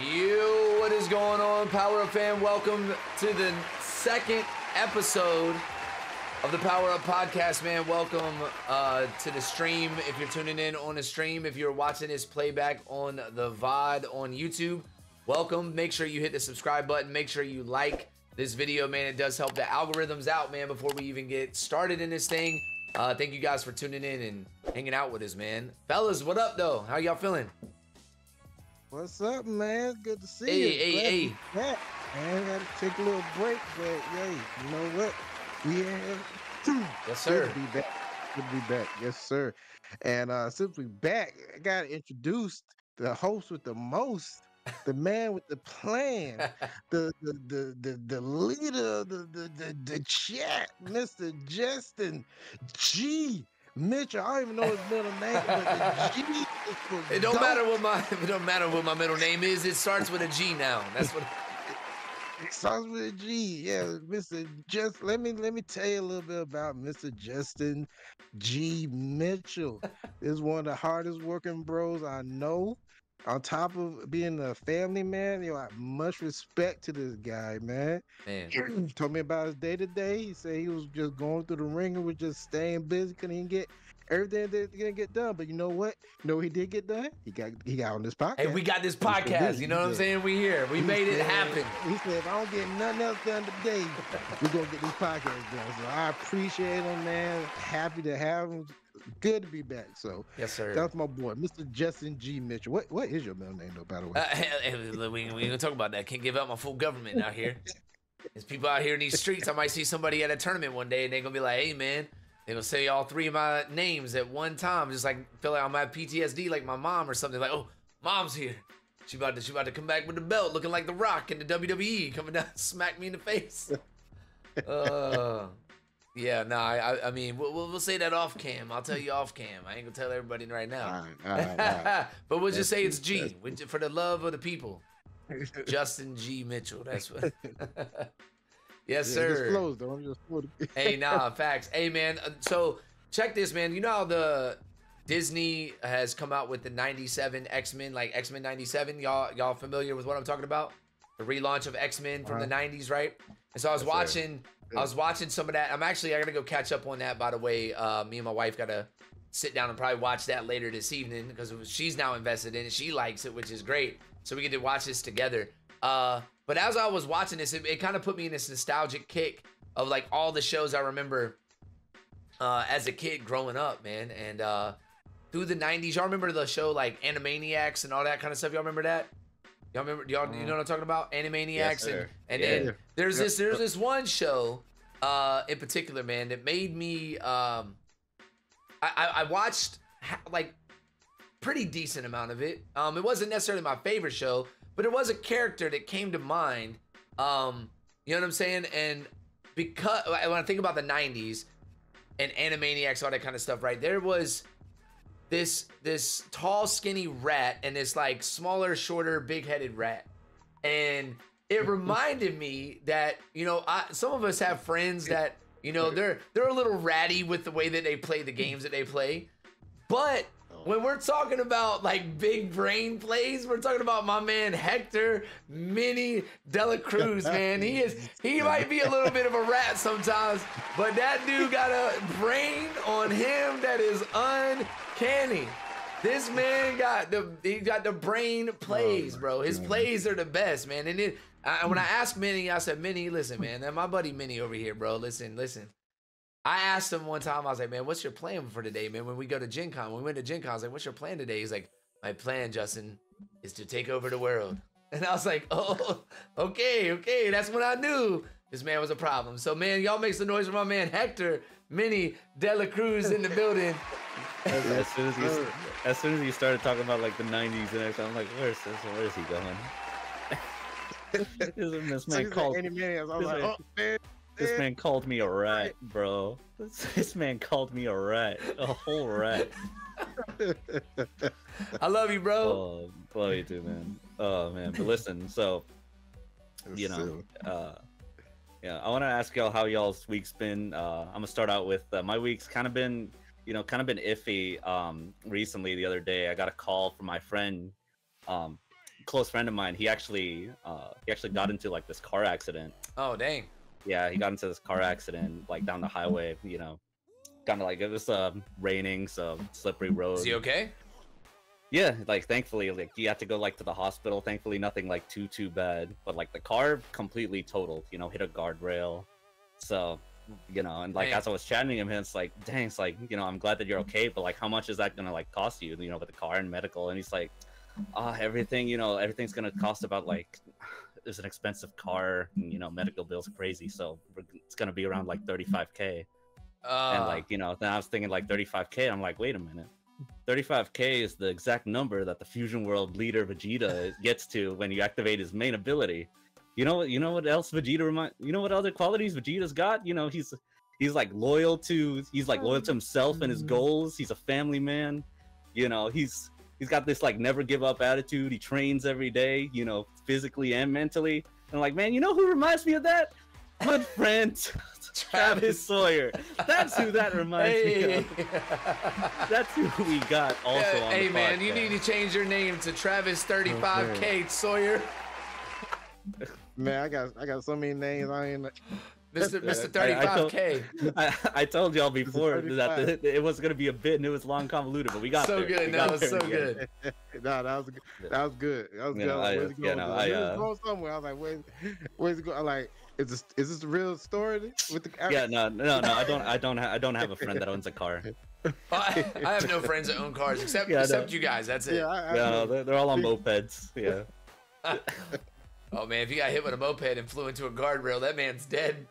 Yo, what is going on, Power Up fam? Welcome to the second episode of the Power Up podcast, man. Welcome to the stream. If you're tuning in on the stream, if you're watching this playback on the VOD on YouTube, welcome. Make sure you hit the subscribe button. Make sure you like this video, man. It does help the algorithms out, man, before we even get started in this thing. Thank you guys for tuning in and hanging out with us, man. Fellas, what up, though? How y'all feeling? What's up, man? Good to see you. Hey. Man, gotta take a little break, but hey, you know what? We Yes, sir. Good to be back. Good to be back. Yes, sir. And since we back, I gotta introduce the host with the most, the man with the plan, the leader of the chat, Mr. Justin G. Mitchell. I don't even know his middle name, but the G is for It don't matter what my middle name is. It starts with a G now. That's what. It starts with a G. Yeah, Mr. Just let me tell you a little bit about Mr. Justin G. Mitchell. Is one of the hardest working bros I know. On top of being a family man, I have much respect to this guy, man. Man. He told me about his day to day. He said he was just going through the ringer with just staying busy, couldn't even get everything that gonna get done. But you know what? You know what he did get done? He got on this podcast. Hey, we got this podcast. You know what I'm saying? We here. We made it happen. He said, if I don't get nothing else done today, we're gonna get this podcast done. So I appreciate him, man. Happy to have him. Good to be back. So Yes, sir. that's my boy, Mr. Justin G. Mitchell. What is your middle name, though, by the way? We ain't gonna talk about that. Can't give out my full government out here. There's people out here in these streets. I might see somebody at a tournament one day and they're gonna be like, hey man, they're gonna say all three of my names at one time. Just like feel like I'm at PTSD like my mom or something. Like, oh, mom's here. She about to come back with the belt looking like The Rock in the WWE, coming down smack me in the face. Yeah, no, I mean, we'll say that off cam. I'll tell you off cam. I ain't gonna tell everybody right now. All right. But we'll just say it's G, for the love of the people. Justin G. Mitchell, that's what. Yes, sir. Just flows, though. I'm just floating. Hey, nah, facts. Hey, man, so check this, man. You know how the Disney has come out with the 97 X-Men, like X-Men 97? Y'all familiar with what I'm talking about? The relaunch of X-Men from the 90s, right? And so I was watching some of that. I gotta go catch up on that, by the way. Me and my wife gotta sit down and probably watch that later this evening because she's now invested in it. She likes it, which is great. So we get to watch this together. But as I was watching this, it kind of put me in this nostalgic kick of like all the shows I remember as a kid growing up, man. And through the 90s, y'all remember the show like Animaniacs and all that kind of stuff? Y'all remember that? Y'all remember? You know what I'm talking about? Animaniacs. Yes, and then there's this one show in particular, man, that made me I watched like pretty decent amount of it. It wasn't necessarily my favorite show, but it was a character that came to mind. You know what I'm saying? And because when I think about the 90s and Animaniacs, all that kind of stuff, right? There was this tall, skinny rat and this like smaller, shorter, big-headed rat. And it reminded me that, some of us have friends that, they're a little ratty with the way that they play the games that they play. But when we're talking about like big brain plays, we're talking about my man Hector Minnie Dela Cruz, man. He might be a little bit of a rat sometimes, but that dude got a brain on him that is uncanny. This man got the brain plays, bro. His plays are the best, man. And when I asked Minnie, I said, Minnie, listen, man, my buddy Minnie over here, bro. Listen. I asked him one time, I was like, man, what's your plan for today, man? When we go to Gen Con, when we went to Gen Con, I was like, what's your plan today? He's like, my plan, Justin, is to take over the world. And I was like, oh, okay. That's when I knew this man was a problem. So, man, y'all make some noise for my man Hector Minnie Dela Cruz in the building. As soon as you started talking about like the 90s and everything, I'm like, where is he going? This man called me a rat, bro. This man called me a rat, a whole rat. I love you, bro. Oh, love you too, man. Oh man, but listen, so I want to ask y'all how y'all's week's been. I'm gonna start out with my week's kind of been iffy. Recently, the other day, I got a call from my friend close friend of mine, he actually got into like this car accident. Oh dang. Yeah, he got into this car accident like down the highway. You know, kind of like it was raining, so slippery road. Is he okay? Yeah, like thankfully, like he had to go like to the hospital. Thankfully, nothing like too bad. But like the car completely totaled. You know, hit a guardrail. So, you know, and like Man. as I was chatting him, it's like, dang, it's like, you know, I'm glad that you're okay, but like, how much is that gonna like cost you? You know, with the car and medical. And he's like, everything, you know, everything's gonna cost about like, it's an expensive car, and, you know, medical bills are crazy, so it's gonna be around like 35K. And like, you know, then I was thinking like 35K. I'm like, wait a minute, 35K is the exact number that the Fusion World leader Vegeta gets to when you activate his main ability. You know what else Vegeta you know what other qualities Vegeta's got? You know, he's like loyal to himself and his goals. He's a family man. You know, he's got this like never give up attitude. He trains every day, you know, physically and mentally. And I'm like, man, you know who reminds me of that? My friend Travis Sawyer. That's who that reminds me of. That's who we got also on Hey the man, podcast. you need to change your name to Travis 35K Sawyer. Man, I got so many names. I ain't. Mr. 35K. I told y'all before that it was gonna be a bit and it was long convoluted, but we got So there. good. We No, got it's there so in the end. good. Nah, that was good. That was good. That was You good. know, I was like, where's it going? He was going somewhere. I was like, where's it going? I'm like, is this the real story with the? Yeah, no. I don't have a friend that owns a car. I have no friends that own cars except you guys. That's it. Yeah, No, they're all on mopeds. Yeah. Oh man, if you got hit with a moped and flew into a guardrail, that man's dead.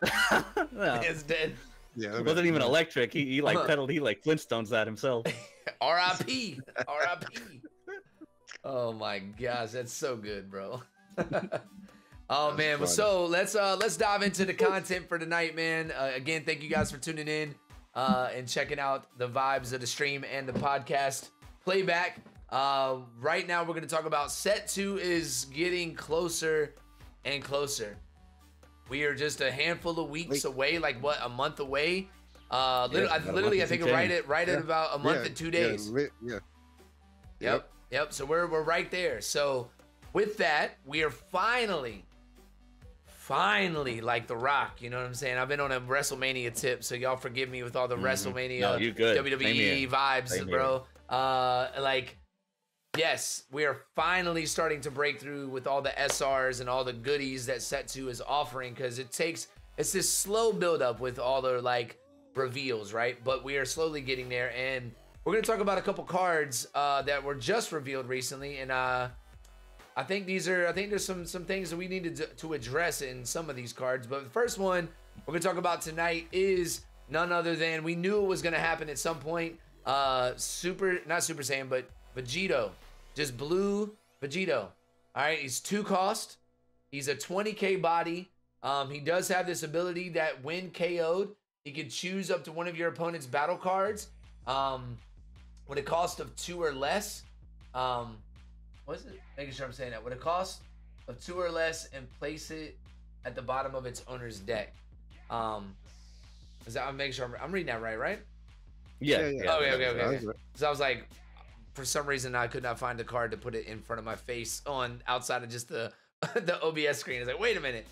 No, Man's dead. yeah. it wasn't even electric. He like pedaled. He like Flintstones that himself. R.I.P. R.I.P. Oh my gosh, that's so good, bro. Oh man, funny. so let's dive into the content for tonight, man. Again, thank you guys for tuning in and checking out the vibes of the stream and the podcast playback. Right now, we're gonna talk about set 2 is getting closer and closer. We are just a handful of weeks away, like what, a month away. I think right at about a month and 2 days. Yeah. Yep. So we're right there. So with that, we are finally like The Rock. You know what I'm saying? I've been on a WrestleMania tip, so y'all forgive me with all the WrestleMania No, you good. WWE vibes, bro. Yes, we are finally starting to break through with all the SRs and all the goodies that Set 2 is offering, because it's this slow build up with all the like reveals, right? But we are slowly getting there, and we're gonna talk about a couple cards that were just revealed recently, and I think there's some things that we needed to address in some of these cards. But the first one we're gonna talk about tonight is none other than, we knew it was gonna happen at some point. Not Super Saiyan, but Vegito, just blue Vegito. All right, he's 2 cost. He's a 20k body. He does have this ability that when KO'd, he can choose up to one of your opponent's battle cards with a cost of 2 or less. What is it? Making sure I'm saying that. With a cost of 2 or less, and place it at the bottom of its owner's deck. I'm making sure I'm reading that right? Yeah. Okay. So I was like, for some reason I could not find the card to put it in front of my face on outside of just the the OBS screen. I was like, wait a minute.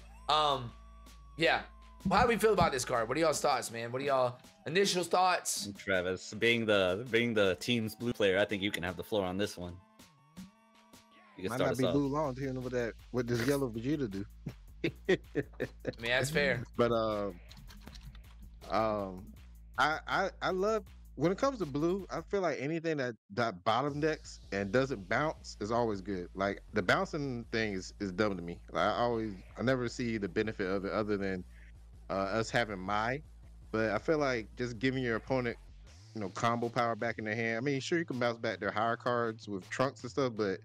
Yeah. Well, how do we feel about this card? What are y'all's thoughts, man? What are y'all initial thoughts? Travis, being the team's blue player, I think you can have the floor on this one. You can Might start not us be off. blue long to hear what this yellow Vegeta do. I mean, that's fair. But I love, when it comes to blue, I feel like anything that bottom decks and doesn't bounce is always good. Like the bouncing thing is dumb to me. Like, I never see the benefit of it other than us having but I feel like just giving your opponent, combo power back in their hand. I mean, sure, you can bounce back their higher cards with trunks and stuff, but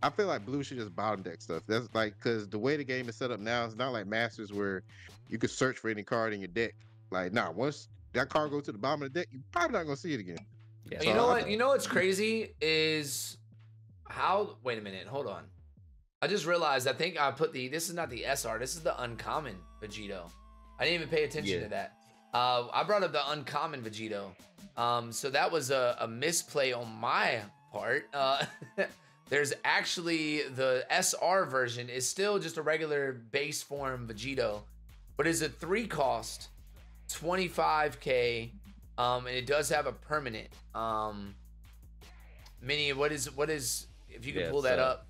I feel like blue should just bottom deck stuff. That's like, because the way the game is set up now, it's not like Masters where you could search for any card in your deck. Like, once that card goes to the bottom of the deck, you're probably not gonna see it again. Yeah. You know what? You know what's crazy is how. Wait a minute. Hold on. I just realized. I think I put this is not the SR. This is the uncommon Vegito. I didn't even pay attention to that. I brought up the uncommon Vegito. So that was a misplay on my part. There's actually the SR version is still just a regular base form Vegito, but it's a 3-cost, 25k, and it does have a permanent. Mini, what is if you can pull that up?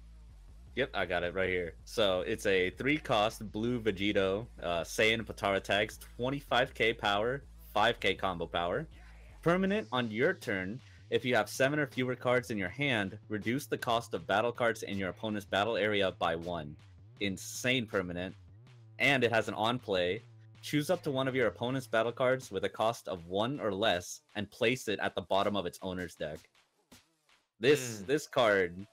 Yep, I got it right here. So it's a 3-cost blue Vegito, Saiyan Potara tags, 25k power, 5k combo power. Permanent on your turn. If you have 7 or fewer cards in your hand, reduce the cost of battle cards in your opponent's battle area by 1. Insane permanent. And it has an on play. Choose up to one of your opponent's battle cards with a cost of 1 or less and place it at the bottom of its owner's deck. This card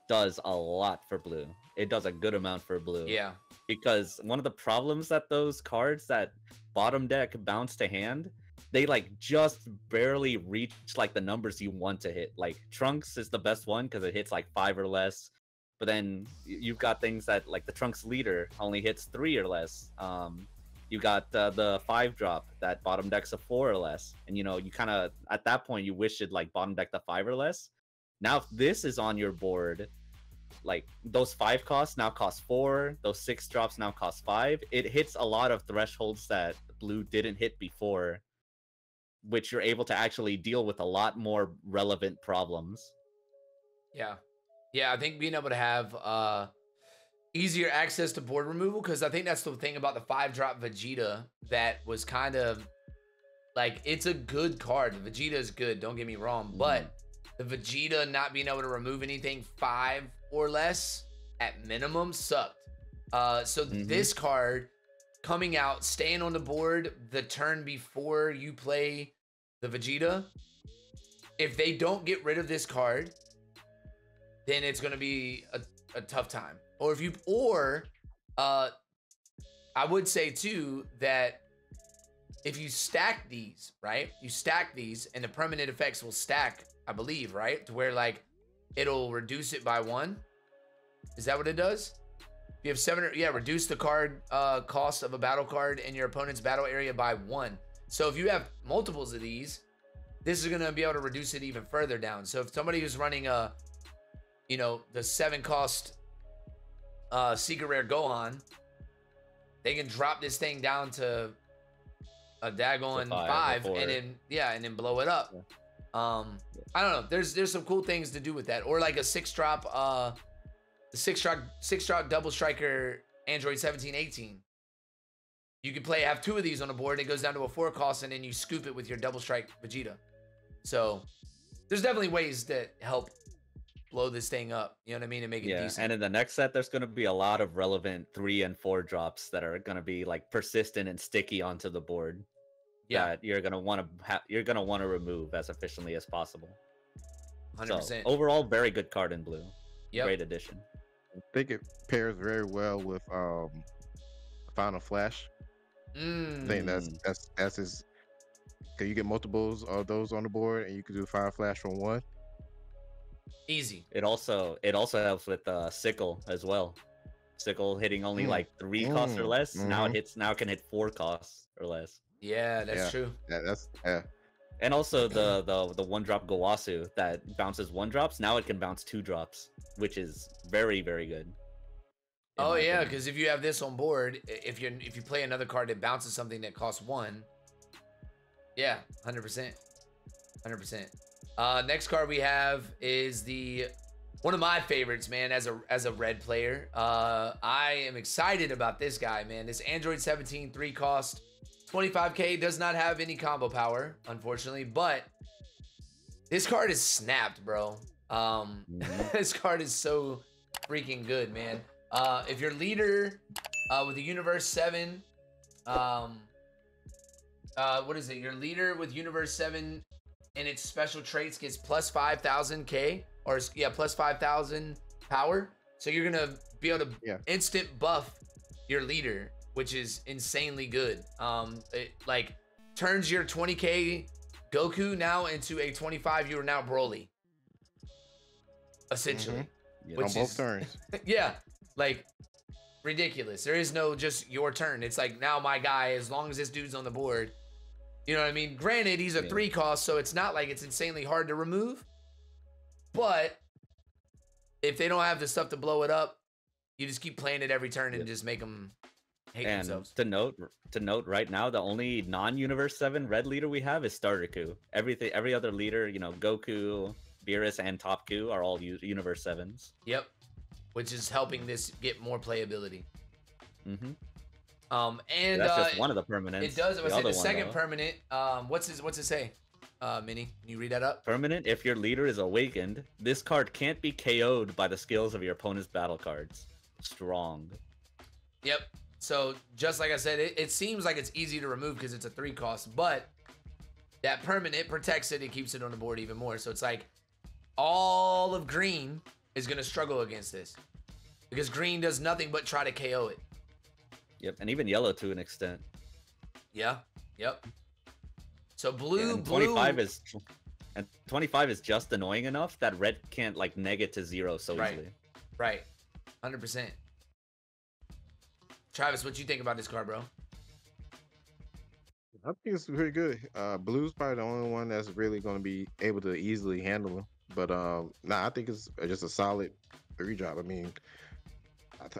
does a lot for blue. It does a good amount for blue. Yeah. Because one of the problems that those cards that bottom deck bounce to hand, they like just barely reach like the numbers you want to hit. Like Trunks is the best one because it hits like 5 or less. But then you've got things that like the Trunks leader only hits 3 or less. You got the 5-drop that bottom decks a 4 or less. And you know, you kind of at that point you wish it like bottom deck the 5 or less. Now if this is on your board, like those 5 costs now cost 4, those 6 drops now cost 5. It hits a lot of thresholds that blue didn't hit before, which you're able to actually deal with a lot more relevant problems. Yeah. Yeah, I think being able to have easier access to board removal, because I think that's the thing about the 5-drop Vegeta that was kind of like, it's a good card. Vegeta is good, don't get me wrong, but the Vegeta not being able to remove anything 5 or less at minimum sucked. So this card coming out, staying on the board the turn before you play the Vegeta, if they don't get rid of this card, then it's going to be a tough time. Or if you, I would say too that if you stack these, right? You stack these and the permanent effects will stack, I believe, right? To where like it'll reduce it by 1. Is that what it does? If you have 7 or, yeah, reduce the card cost of a battle card in your opponent's battle area by 1. So if you have multiples of these, this is going to be able to reduce it even further down. So if somebody who's running you know, the 7-cost Secret Rare Gohan, they can drop this thing down to a daggone 5 and then, yeah, and then blow it up. I don't know. There's some cool things to do with that. Or like a 6-drop, the 6-drop double striker Android 1718. You can have 2 of these on the board. And it goes down to a 4-cost, and then you scoop it with your double strike Vegeta. So there's definitely ways that help blow this thing up. You know what I mean? And make it decent. And in the next set, there's going to be a lot of relevant 3 and 4 drops that are going to be like persistent and sticky onto the board. Yeah, that you're gonna want to remove as efficiently as possible. 100%. So, overall, very good card in blue. Yep. Great addition. I think it pairs very well with Final Flash. I think that's his. Cause you get multiples of those on the board, and you can do Final Flash from 1. Easy. It also helps with Sickle as well. Sickle hitting only like 3 costs or less. Now it can hit 4 costs or less. Yeah, that's true. Yeah. And also the 1-drop Gowasu that bounces 1-drops. Now it can bounce 2-drops, which is very, very good. Oh yeah, because if you have this on board, if you play another card that bounces something that costs 1, yeah, 100%, 100%. Next card we have is one of my favorites, man. As a red player, I am excited about this guy, man. This Android 17 3-cost. 25k does not have any combo power, unfortunately, but this card is snapped, bro. This card is so freaking good, man. If your leader with the Universe 7, what is it? Your leader with Universe 7 and its special traits gets plus 5,000k, or yeah, plus 5,000 power. So you're gonna be able to instant buff your leader, which is insanely good. It like turns your 20k Goku now into a 25. You are now Broly, essentially. On both turns. Yeah, like ridiculous. There is no just your turn. It's like now my guy, as long as this dude's on the board, you know what I mean? Granted, he's a 3-cost, so it's not like it's insanely hard to remove, but if they don't have the stuff to blow it up, you just keep playing it every turn and just make them hate themselves. To note, right now the only non-Universe 7 red leader we have is Starter Ku. Every other leader, you know, Goku, Beerus, and Top Ku are all Universe 7s. Yep, which is helping this get more playability. Mm-hmm. And that's just one of the permanents. It does. I say the second though. permanent. What's it say? Minnie, can you read that up? Permanent. If your leader is awakened, this card can't be KO'd by the skills of your opponent's battle cards. Strong. Yep. So just like I said, it seems like it's easy to remove because it's a 3 cost, but that permanent protects it and keeps it on the board even more. So it's like all of green is gonna struggle against this because green does nothing but try to KO it. Yep, and even yellow to an extent. Yeah. Yep. So blue, and 25 is just annoying enough that red can't like neg it to 0 so easily. Right. 100%. Travis, what you think about this card, bro? I think it's pretty good. Blue's probably the only one that's really going to be able to easily handle them. But nah, I think it's just a solid 3-drop. I mean,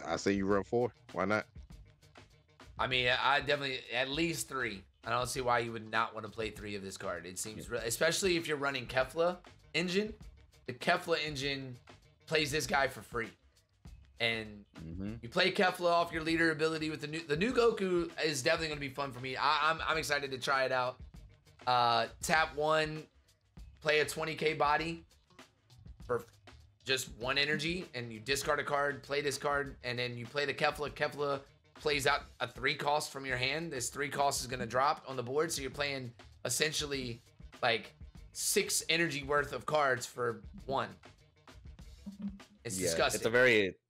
I say you run 4. Why not? I mean, I definitely at least 3. I don't see why you would not want to play 3 of this card. It seems, especially if you're running Kefla engine. The Kefla engine plays this guy for free, and you play Kefla off your leader ability with the new Goku is definitely going to be fun for me. I'm excited to try it out. Tap 1, play a 20k body for just 1 energy, and you discard a card, play this card, and then you play the Kefla. Kefla plays out a 3 cost from your hand. This 3 cost is going to drop on the board, so you're playing essentially like 6 energy worth of cards for 1. It's disgusting.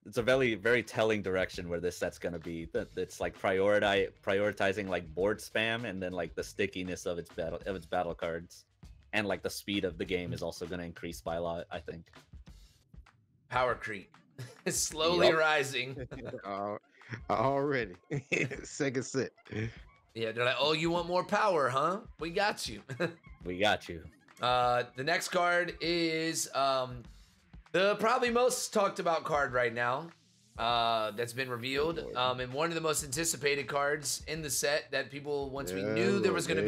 It's a very telling direction where this set's going to be. It's like prioritizing like board spam, and then like the stickiness of its battle cards, and like the speed of the game is also going to increase by a lot, I think. Power creep. It's slowly rising. Already. Second set. Yeah, they're like, oh, you want more power, huh? We got you. We got you. The next card is the probably most talked about card right now that's been revealed, and one of the most anticipated cards in the set that people, once people knew there was going to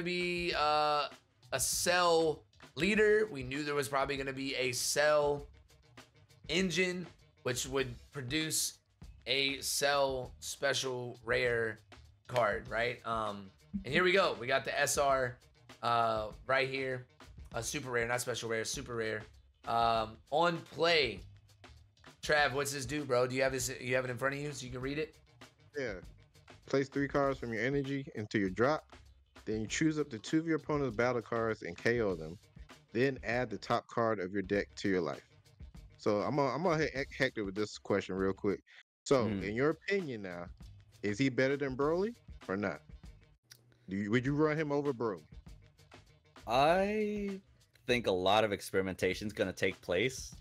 be a Cell leader, we knew there was probably going to be a Cell engine, which would produce a Cell special rare card, right? And here we go. We got the SR right here. Super rare, not special rare, super rare. On play. Trav, what's this do, bro? Do you have this? You have it in front of you so you can read it? Yeah. Place 3 cards from your energy into your drop. Then you choose up to 2 of your opponent's battle cards and KO them. Then add the top card of your deck to your life. So I'm gonna hit Hector with this question real quick. So, in your opinion now, is he better than Broly or not? Would you run him over Broly? I think a lot of experimentation is going to take place.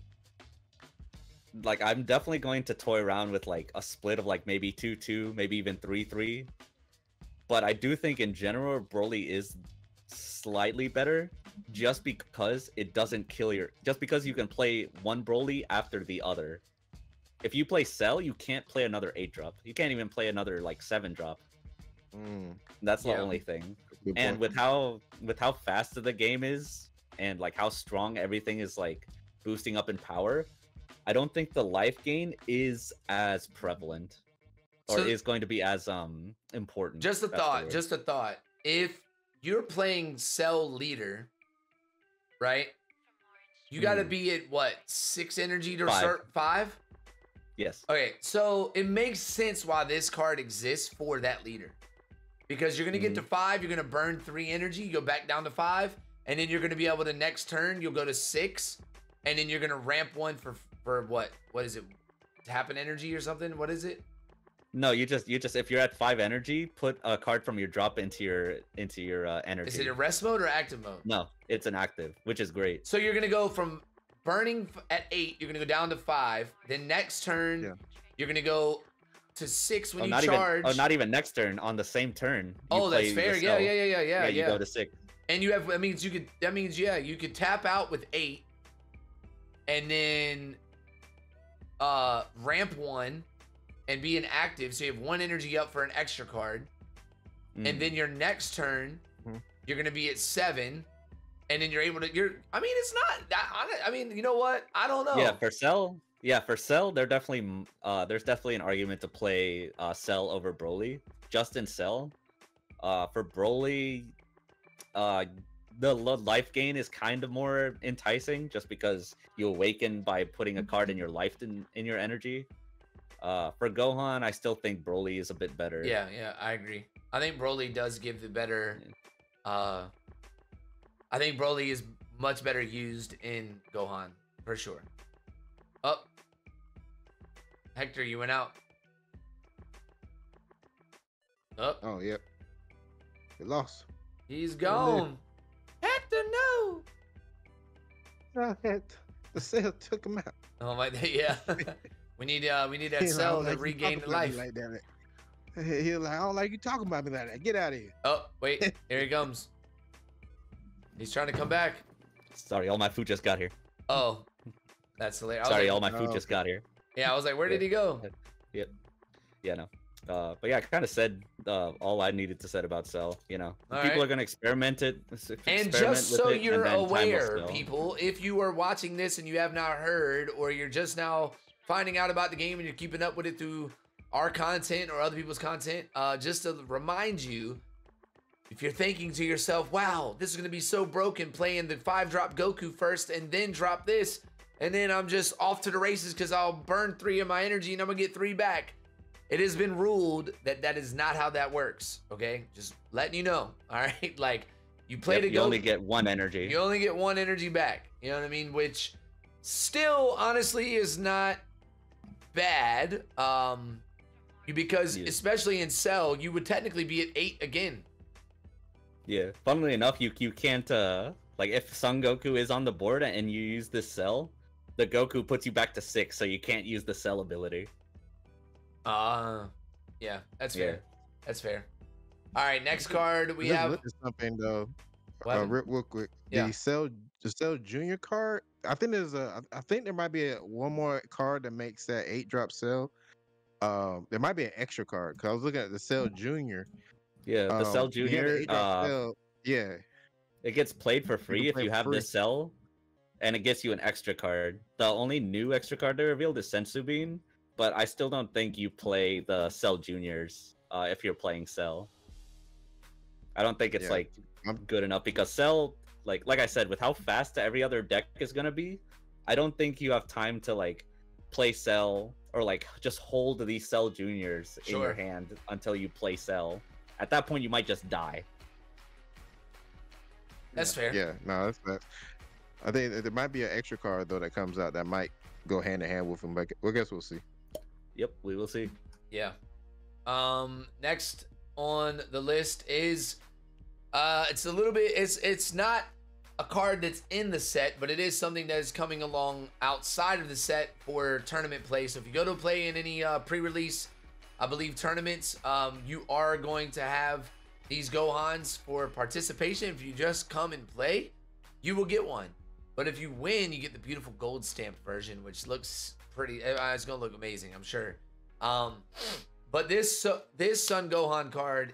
Like, I'm definitely going to toy around with like a split of like maybe 2-2, maybe even 3-3. But I do think in general, Broly is slightly better just because it doesn't kill just because you can play one Broly after the other. If you play Cell, you can't play another 8-drop. You can't even play another like 7-drop. That's the only thing. And with how fast the game is, and like how strong everything is like boosting up in power, I don't think the life gain is as prevalent, or is going to be as important. Just a thought. If you're playing Cell leader, right? You got to be at what, 6 energy to start 5? Yes. Okay, so it makes sense why this card exists for that leader. Because you're going to get to 5, you're going to burn 3 energy, you go back down to 5, and then you're going to be able to next turn, you'll go to 6, and then you're going to ramp 1 for what? What is it? Happen energy or something? What is it? No, you just if you're at 5 energy, put a card from your drop into your energy. Is it a rest mode or active mode? No, it's an active, which is great. So you're going to go from burning at 8, you're going to go down to 5, then next turn, you're going to go to 6 when you charge. Not even next turn, on the same turn. That's fair. Yeah. You go to 6. And you have, you could tap out with 8, and then ramp 1 and be inactive, so you have 1 energy up for an extra card. And then your next turn, you're gonna be at 7, and then you're able to. I mean, it's not that. I mean, you know what? I don't know. Yeah, for Cell. Yeah, for Cell, there's definitely an argument to play Cell over Broly. Just in Cell, for Broly, the life gain is kind of more enticing, just because you awaken by putting a card in your life in your energy. For Gohan, I still think Broly is a bit better. Yeah, I agree. I think Broly does give the better. I think Broly is much better used in Gohan for sure. Oh, Hector, you went out. Oh, yep. He lost. He's gone. Hector, no. The Cell took him out. Oh my, yeah. we need that Cell to regain life. Like that. He's like, I don't like you talking about me like that. Get out of here. Oh, wait, here he comes. He's trying to come back. Sorry, all my food just got here. Oh, that's hilarious. Sorry, all my food just got here. Yeah, I was like, where did he go? Yep. Yeah, no. But yeah, I kind of said all I needed to say about Cell. You know, people are gonna experiment it. And just so you're aware, people, if you are watching this and you have not heard, or you're just now finding out about the game and you're keeping up with it through our content or other people's content, just to remind you, if you're thinking to yourself, wow, this is gonna be so broken playing the 5-drop Goku first and then drop this, and then I'm just off to the races because I'll burn 3 of my energy and I'm gonna get 3 back. It has been ruled that that is not how that works, okay? Just letting you know, all right? Like, you play to Goku. You only get 1 energy. You only get 1 energy back, you know what I mean? Which still, honestly, is not bad. Because especially in Cell, you would technically be at 8 again. Yeah, funnily enough, you can't, like, if Son Goku is on the board and you use this Cell, the Goku puts you back to 6, so you can't use the Cell ability. Yeah, that's fair. That's fair. All right, next card we have. Look at something though, real quick. Yeah. The Cell Junior card. I think there might be one more card that makes that 8-drop Cell. There might be an extra card because I was looking at the Cell Junior. Yeah, the Cell Junior. Yeah, it gets played for free if you have the Cell, and it gets you an extra card. The only new extra card they revealed is Sensu Bean, but I still don't think you play the Cell Juniors if you're playing Cell. I don't think it's like good enough because Cell, like I said, with how fast every other deck is gonna be, I don't think you have time to like play Cell or like just hold these Cell Juniors in your hand until you play Cell. At that point, you might just die. That's fair. Yeah, no, that's fair. I think there might be an extra card though that comes out that might go hand in hand with him, but I guess we'll see. Yep, we will see. Yeah. Next on the list is it's a little bit it's not a card that's in the set, but it is something that is coming along outside of the set for tournament play. So if you go to play in any pre-release, I believe, tournaments, you are going to have these Gohans for participation. If you just come and play, you will get one. But if you win, you get the beautiful gold stamped version, which looks pretty, it's gonna look amazing, I'm sure. But this Son Gohan card,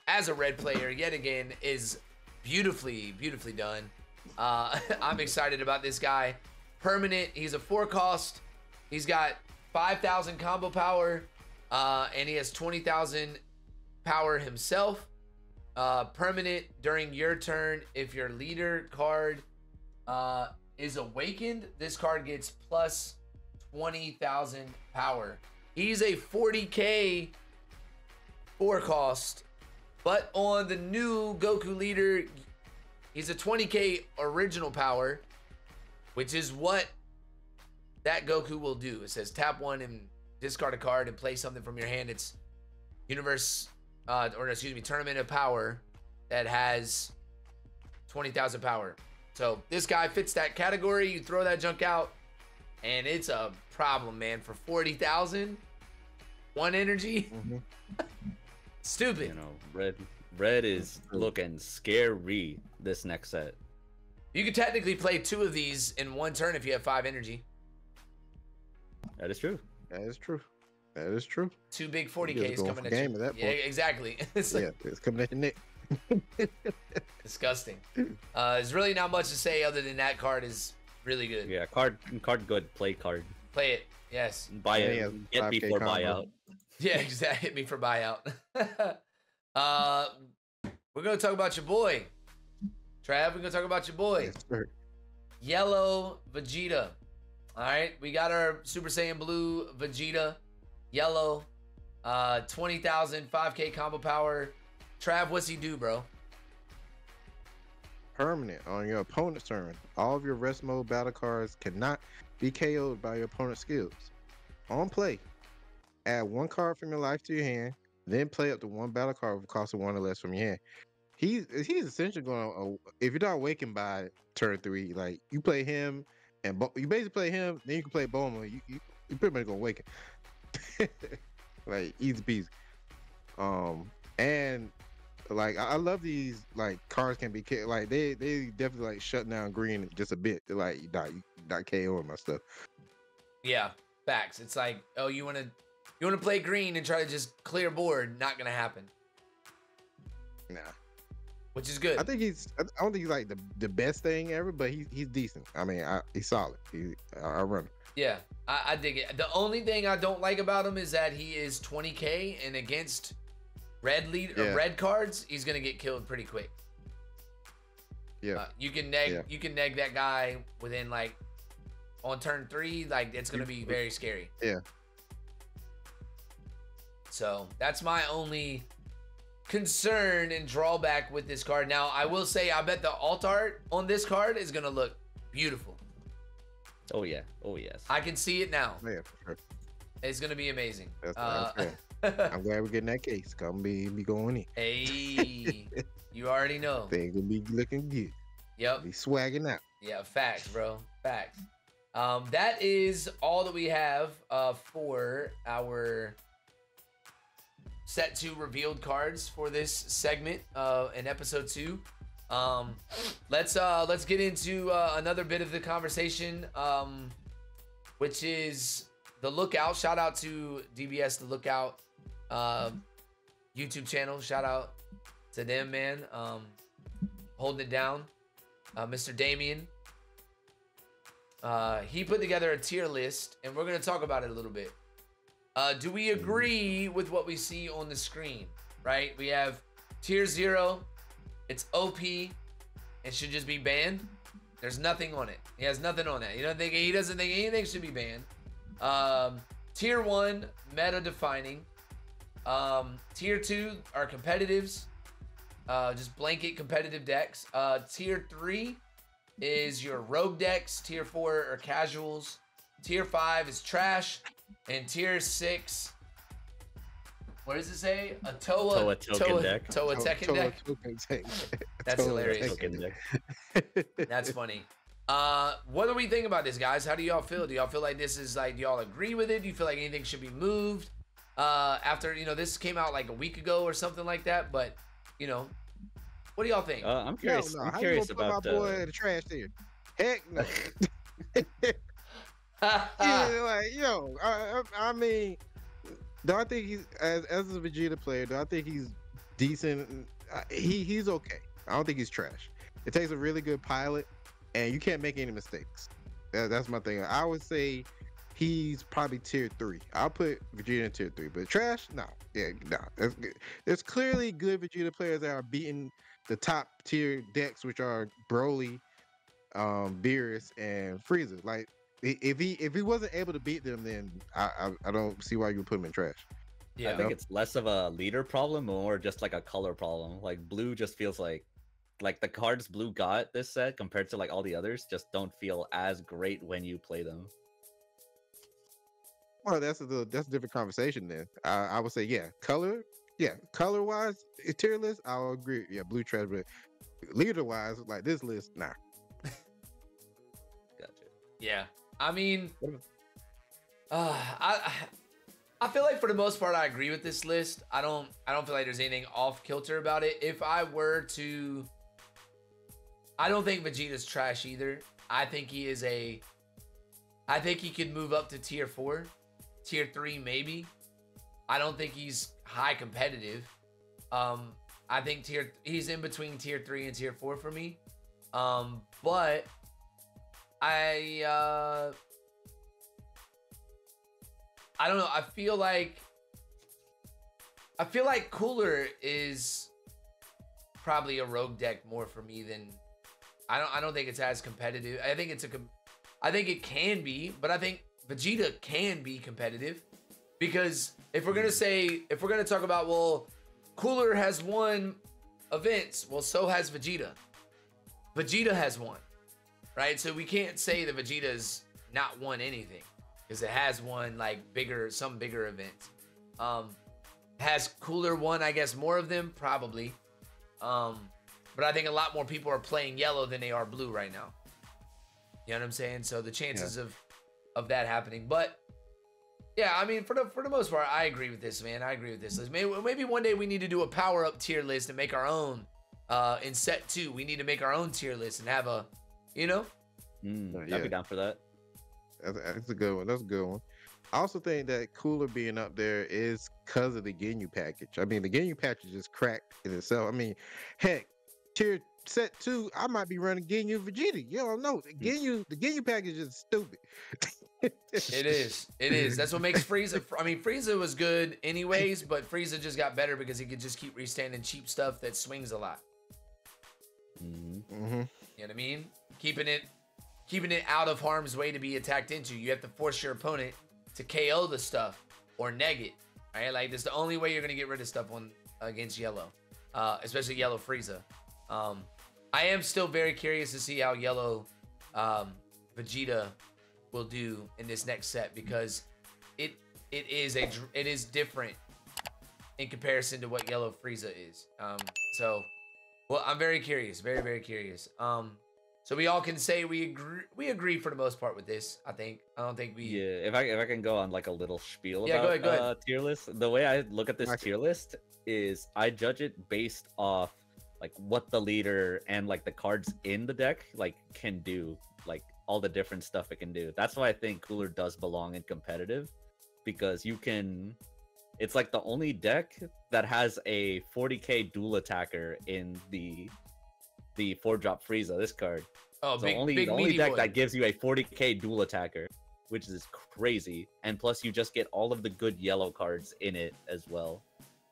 as a red player, yet again, is beautifully done. I'm excited about this guy. Permanent, he's a 4-cost. He's got 5,000 combo power, and he has 20,000 power himself. Permanent, during your turn, if your leader card is awakened, this card gets plus 20,000 power. He's a 40k 4-cost, but on the new Goku leader, he's a 20k original power, which is what that Goku will do. It says tap 1 and discard a card and play something from your hand. It's tournament of power that has 20,000 power. So this guy fits that category. You throw that junk out, and it's a problem, man. For 40,000, 1 energy. Stupid. You know, red is looking scary this next set. You could technically play 2 of these in one turn if you have 5 energy. That is true. That is true. That is true. 2 big You guys 40Ks going coming for at game you. at that Yeah, point. exactly. It's Yeah, it's coming at your neck. disgusting. There's really not much to say other than that card is really good. Yeah, card good. Play card. Play it. Yes. Buy Yeah, it. yeah, Get 5K before combo. buyout. Yeah, exactly. Hit me for buyout. We're gonna talk about your boy, Trav. We're gonna talk about your boy, Yes, sir. Yellow Vegeta. All right, we got our Super Saiyan Blue Vegeta, yellow, 20,000 5K combo power. Trav, what's he do, bro? Permanent on your opponent's turn. All of your rest mode battle cards cannot be KO'd by your opponent's skills. On play, add 1 card from your life to your hand, then play up to 1 battle card with a cost of 1 or less from your hand. He's essentially going to, if you're not awakened by turn 3, like you play him and you basically play him, then you can play Bulma. You pretty much gonna awaken. Like easy peasy. And like I love these like cards can be like they definitely like shut down green just a bit. They're like you not KOing my stuff. Yeah, facts. It's like, oh, you wanna play green and try to just clear board? Not gonna happen. Nah. Which is good. I don't think he's like the best thing ever, but he's decent. I mean, he's solid. I run him. Yeah, I dig it. The only thing I don't like about him is that he is 20K, and against red cards, he's gonna get killed pretty quick. Yeah. You can neg that guy within like on turn 3. Like it's gonna be very scary. Yeah. So that's my only concern and drawback with this card. Now I will say I bet the alt art on this card is gonna look beautiful. Oh yeah. Oh yes. I can see it now. Yeah, for sure. It's gonna be amazing. That's I'm glad we're getting that case. Gonna be going in. Hey, you already know. Things gonna be looking good. Yep. Be swagging out. Yeah, facts, bro. Facts. That is all that we have for our set 2 revealed cards for this segment in episode 2. Let's get into another bit of the conversation, which is the Lookout. Shout out to DBS the Lookout YouTube channel. Shout out to them, man. Holding it down. Mr. Damien. He put together a tier list, and we're gonna talk about it a little bit. Do we agree with what we see on the screen? Right? We have tier 0. It's OP. It should just be banned. There's nothing on it. He has nothing on that. He doesn't think anything should be banned. Tier 1, meta defining. Tier 2 are competitives. Just blanket competitive decks. Tier 3 is your rogue decks. Tier 4 are casuals. Tier 5 is trash. And tier 6, what does it say? A Toa token deck. Toa Tekken deck. That's hilarious. That's funny. What do we think about this, guys? How do y'all feel? Do y'all feel like this is like, do y'all agree with it? Do you feel like anything should be moved? After, this came out like a week ago or something like that, but, what do y'all think? I'm curious. No. I'm How curious you gonna about put my boy in the trash there? Heck no. I mean, do I think he's as a Vegeta player? Do I think he's decent? He's okay. I don't think he's trash. It takes a really good pilot, and you can't make any mistakes. That's my thing. I would say he's probably tier 3. I'll put Vegeta in tier 3, but trash, no. Yeah, no. That's good. There's clearly good Vegeta players that are beating the top tier decks, which are Broly, Beerus, and Frieza. Like, if he wasn't able to beat them, then I don't see why you would put him in trash. Yeah, I think it's less of a leader problem, more just like a color problem. Like blue just feels like the cards blue got this set compared to like all the others just don't feel as great when you play them. Well, that's a different conversation then. I would say color wise, tier list, I'll agree. Yeah, blue trash, but leader wise, like this list, nah. Gotcha. Yeah, I mean, I feel like for the most part I agree with this list. I don't feel like there's anything off kilter about it. If I were to I don't think Vegeta's trash either. I think he is a. I think he could move up to tier 4, tier 3 maybe. I don't think he's high competitive. I think he's in between tier 3 and tier 4 for me. But I don't know. I feel like Cooler is probably a rogue deck more for me than I don't think it's as competitive. I think it can be, but I think Vegeta can be competitive because if we're gonna talk about, well, Cooler has won events, well, so has Vegeta. Vegeta has won, right? So we can't say that Vegeta's not won anything because it has won like some bigger events. Has Cooler won, I guess, more of them? Probably. But I think a lot more people are playing yellow than they are blue right now. You know what I'm saying? So the chances of that happening. But yeah, I mean, for the most part, I agree with this, man. I agree with this list. Maybe one day we need to do a power up tier list and make our own. In set 2, we need to make our own tier list and have a, you know? I'd be down for that. That's a good one. That's a good one. I also think that Cooler being up there is because of the Ginyu package. I mean, the Ginyu package is cracked in itself. I mean, heck, tier set 2, I might be running Ginyu Vegeta. You don't know. The Ginyu package is stupid. It is. That's what makes Frieza. I mean, Frieza was good anyways, but Frieza just got better because he could just keep restanding cheap stuff that swings a lot. You know what I mean? Keeping it out of harm's way to be attacked into. You have to force your opponent to KO the stuff or neg it. Right? Like, that's the only way you're gonna get rid of stuff against Yellow, especially Yellow Frieza. I am still very curious to see how Yellow Vegeta will do in this next set because it is different in comparison to what Yellow Frieza is. So, well, I'm very curious, very, very curious. So we all can say we agree for the most part with this. I don't think we. Yeah, if I can go on like a little spiel go about ahead. Tier list. The way I look at this tier list is I judge it based off like what the leader and like the cards in the deck like can do, like all the different stuff it can do. That's why I think Cooler does belong in competitive, because you can. It's like the only deck that has a 40k dual attacker in the 4-drop Frieza, this card. Oh, so big, only big the only deck boy. that gives you a 40k dual attacker, which is crazy. And plus you just get all of the good yellow cards in it as well.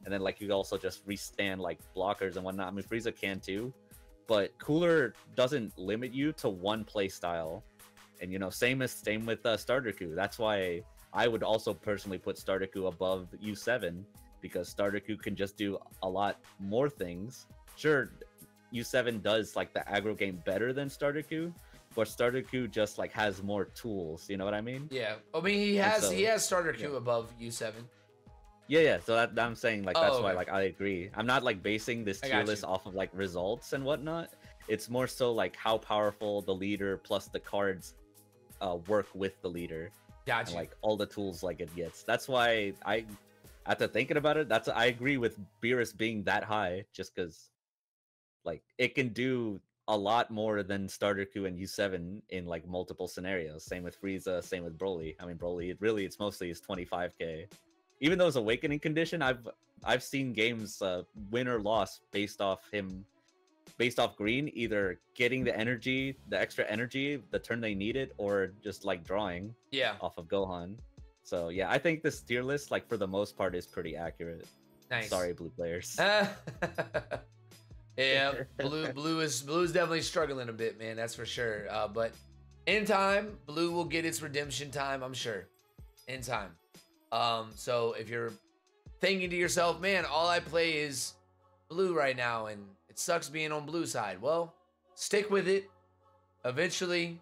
And then like you also just restand like blockers and whatnot. I mean, Frieza can too, but Cooler doesn't limit you to one play style. And you know, same with Starter-Ku. That's why I would also personally put Starter-Ku above U7, because Starter-Ku can just do a lot more things. Sure, U7 does like the aggro game better than Starter-Ku, but Starter-Ku just like has more tools. You know what I mean? Yeah. I mean, he has Starter-Ku above U7. Yeah. So that I'm saying like that's okay. why like I agree. I'm not like basing this tier list off of like results and whatnot. It's more so like how powerful the leader plus the cards work with the leader. Gotcha. And, like all the tools like it gets. That's why after thinking about it, I agree with Beerus being that high, just because like it can do a lot more than Starter-Ku and U7 in like multiple scenarios. Same with Frieza, same with Broly. I mean, Broly, it's mostly his 25k. Even though it's Awakening condition, I've seen games win or loss based off green, either getting the extra energy the turn they needed, or just like drawing off of Gohan. So yeah, I think this tier list, like for the most part, is pretty accurate. Nice. Sorry, blue players. Yeah, blue is definitely struggling a bit, man. That's for sure. But in time, blue will get its redemption time, I'm sure. In time. So if you're thinking to yourself, man, all I play is blue right now, and it sucks being on blue side. Well, stick with it. Eventually,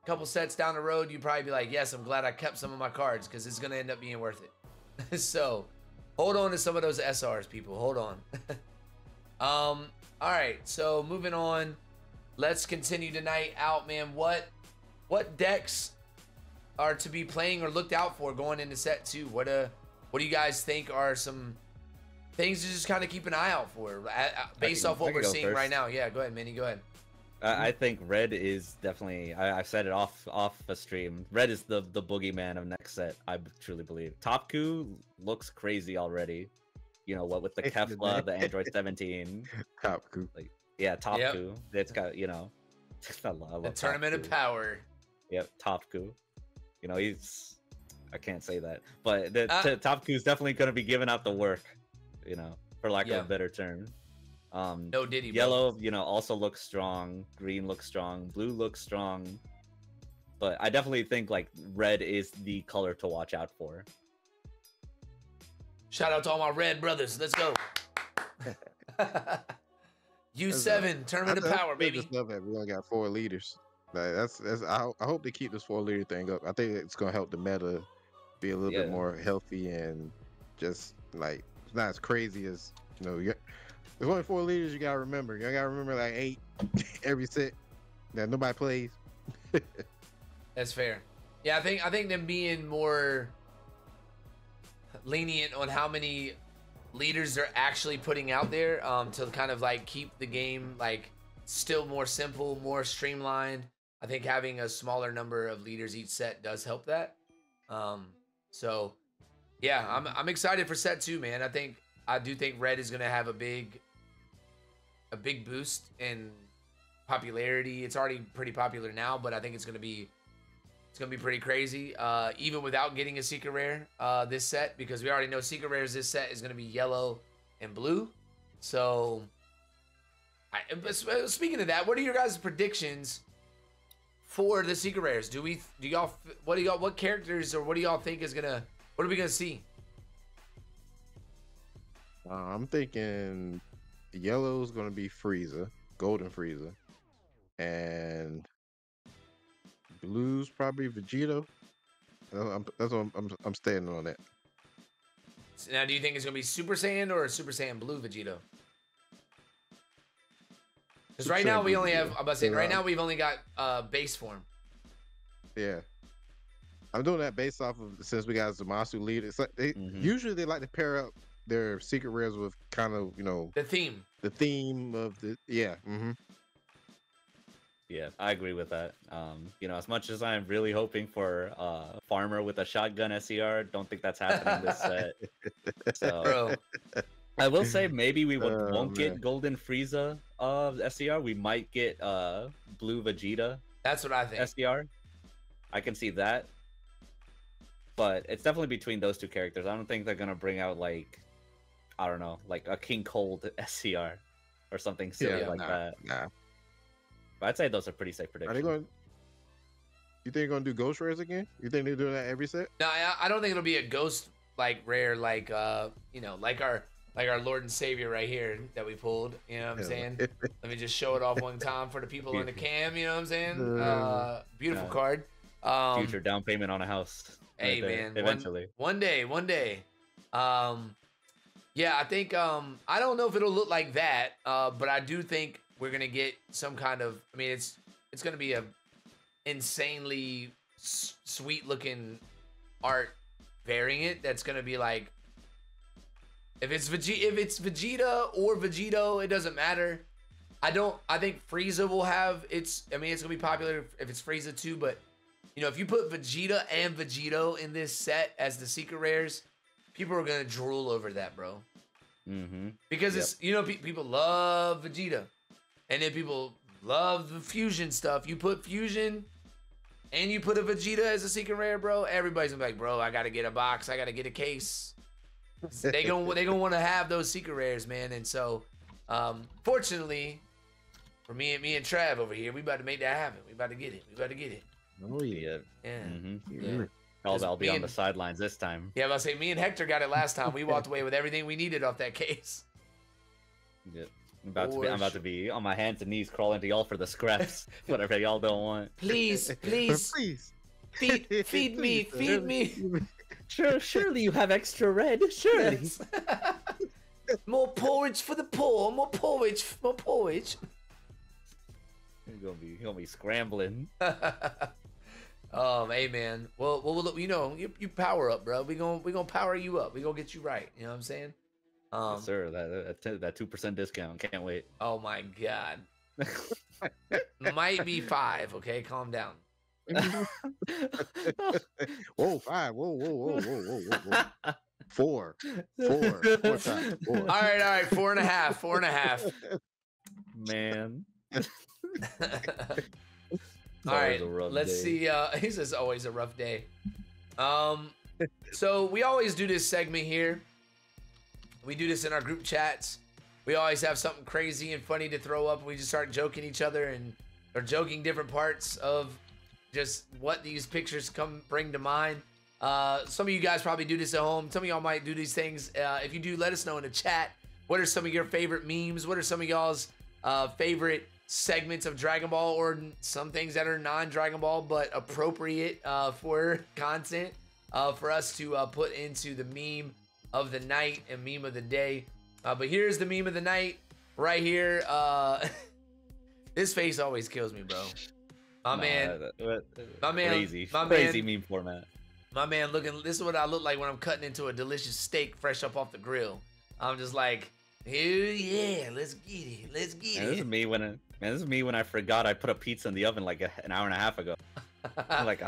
a couple sets down the road, you probably be like, yes, I'm glad I kept some of my cards because it's going to end up being worth it. So hold on to some of those SRs, people. Hold on. All right, so moving on. Let's continue tonight out, man. What decks are to be playing or looked out for going into set 2? What do you guys think are some things to just kind of keep an eye out for based off what we're seeing right now? Yeah, go ahead, Manny. Go ahead. I think red is definitely. I've said it off a stream. Red is the boogeyman of next set. I truly believe. Topku looks crazy already. You know what with the Kefla, the Android 17. Topku. Like yeah, Topku. It's got I love the tournament Topku. of power. Yep, Topku. You know he's. I can't say that, but Topku is definitely going to be giving out the work. You know, for lack of a better term. No Diddy. Yellow, also looks strong. Green looks strong. Blue looks strong. But I definitely think like red is the color to watch out for. Shout out to all my red brothers. Let's go. U7 tournament of power, baby. Love that we only got 4 leaders. Like, that's. I hope they keep this 4 leader thing up. I think it's gonna help the meta be a little bit more healthy and just like it's not as crazy as there's only 4 leaders you gotta remember. You gotta remember like 8 every set that nobody plays. That's fair. Yeah, I think them being more lenient on how many leaders they're actually putting out there to kind of like keep the game like still more simple, more streamlined. I think having a smaller number of leaders each set does help that. So yeah, I'm excited for set 2, man. I do think red is gonna have a big boost in popularity. It's already pretty popular now, but I think it's gonna be pretty crazy. Even without getting a secret rare this set, because we already know secret rares this set is gonna be yellow and blue. So, speaking of that, what are your guys' predictions for the secret rares? What characters or what do y'all think is gonna? What are we gonna see? I'm thinking yellow's gonna be Frieza, golden Frieza, and blue's probably Vegito. That's what I'm standing on that. So now, do you think it's gonna be Super Saiyan or Super Saiyan Blue Vegito? Because right now we only have. I'm about to say right now we've only got base form. Yeah, I'm doing that based off of since we got Zamasu lead. It's like usually they like to pair up their secret rares with kind of the theme of the Yeah, I agree with that. As much as I'm really hoping for Farmer with a shotgun SCR, don't think that's happening this set. So bro. I will say maybe we won't get Golden Frieza SCR. We might get Blue Vegeta. That's what I think. SCR. I can see that. But it's definitely between those 2 characters. I don't think they're gonna bring out like a King Cold SCR or something silly that. Nah. But I'd say those are pretty safe predictions. You think they're gonna do ghost rares again? You think they're doing that every set? No, I don't think it'll be a ghost like rare like like our Lord and Savior right here that we pulled. You know what I'm saying? Let me just show it off one time for the people on the cam. You know what I'm saying? Beautiful card. Future down payment on a house. Hey right man, eventually. One day. Yeah, I think I don't know if it'll look like that, but I do think we're gonna get some kind of. I mean, it's gonna be a insanely sweet looking art variant that's gonna be like. If it's Vegeta or Vegito, it doesn't matter. I think Frieza will have its. I mean, it's gonna be popular if it's Frieza too, but if you put Vegeta and Vegito in this set as the secret rares, people are gonna drool over that, bro. Because it's people love Vegeta, and then people love the fusion stuff. You put fusion, and you put a Vegeta as a secret rare, bro. Everybody's gonna be like, bro, I gotta get a box, I gotta get a case. They gonna want to have those secret rares, man. And so, fortunately, for me and Trav over here, we about to make that happen. We about to get it. Oh yeah. Yeah. I'll be on the sidelines this time. Yeah, I'll say me and Hector got it last time. We walked away with everything we needed off that case. Yep. I'm about to be on my hands and knees crawling to y'all for the scraps. Whatever y'all don't want. Please. Feed me. Surely you have extra red. Surely. Yes. More porridge for the poor. More porridge. You're gonna be scrambling. Hey man. Well, you power up, bro. We gonna power you up. We gonna get you right. You know what I'm saying? Yes, sir. That 2% discount. Can't wait. Oh my god. Might be 5. Okay, calm down. Whoa, 5. Whoa, whoa, whoa, whoa, whoa, whoa, whoa. 4. 4. 4 times. 4. All right, 4.5. 4.5. Man. All right, let's see. He says always a rough day. So we always do this segment here. We do this in our group chats. We always have something crazy and funny to throw up. We just start joking each other and or joking different parts of just what these pictures bring to mind. Some of you guys probably do this at home. Some of y'all might do these things. If you do, let us know in the chat. What are some of your favorite memes? What are some of y'all's favorite segments of Dragon Ball, or some things that are non-Dragon Ball but appropriate for content for us to put into the meme of the night and meme of the day. But here's the meme of the night right here. This face always kills me, bro. Crazy meme format. My man this is what I look like when I'm cutting into a delicious steak fresh up off the grill. I'm just like, hell yeah, let's get it. Let's get it. This is me when I forgot I put a pizza in the oven like an hour and a half ago. I'm like,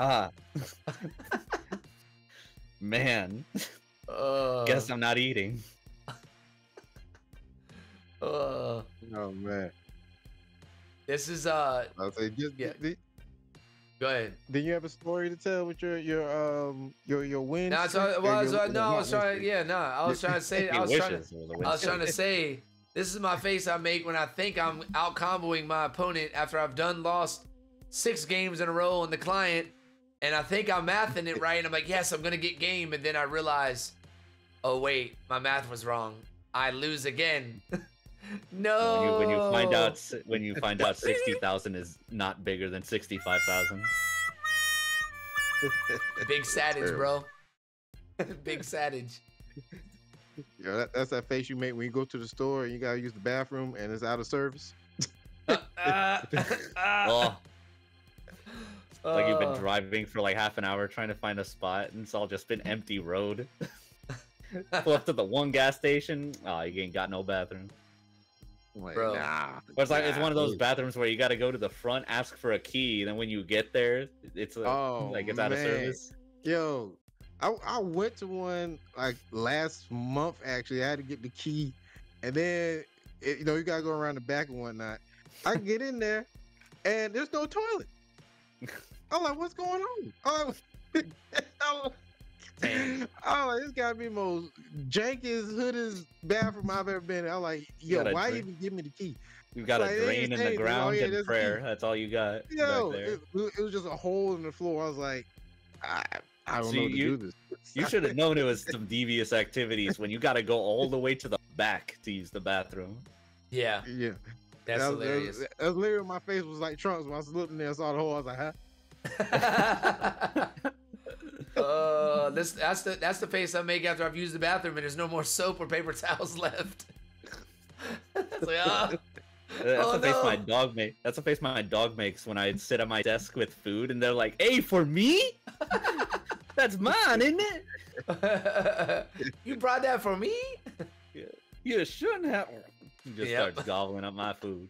man. Guess I'm not eating. Oh man. This is I'll say yeah. Go ahead. Did you have a story to tell with your win? I was trying to say this is my face I make when I think I'm out comboing my opponent after I've lost 6 games in a row on the client, and I think I'm mathing it right, and I'm like, yes, I'm gonna get game, and then I realize, oh wait, my math was wrong. I lose again. No. When you find out 60,000 is not bigger than 65,000. Big Savage, bro. Big Savage. Yeah, that's that face you make when you go to the store and you gotta use the bathroom and it's out of service. Like you've been driving for like half an hour trying to find a spot and it's all just been empty road. Pull up to the one gas station. Oh, you ain't got no bathroom. Like, bro. Nah. It's it's one of those bathrooms where you got to go to the front, ask for a key, and then when you get there, it's it's out of service. Yo, I went to one like last month. Actually, I had to get the key, and then you gotta go around the back and whatnot. I get in there, and there's no toilet. I'm like, what's going on? I'm like, this gotta be the most jankest, hoodest bathroom I've ever been in. I'm like, yo, why even give me the key? You've got a drain in the ground and prayer. That's all you got. Yo, it was just a hole in the floor. I was like, I don't know how to do this. You should have known it was some devious activities when you got to go all the way to the back to use the bathroom. Yeah. Yeah. That's hilarious. That was literally, my face was like Trump's. When I was looking there, I saw the hole. I was like, huh? That's the face I make after I've used the bathroom and there's no more soap or paper towels left. It's like, That's the face my dog makes. That's the face my dog makes when I sit at my desk with food and they're like, "Hey, for me? That's mine, isn't it? You brought that for me? You shouldn't have." He just starts gobbling up my food.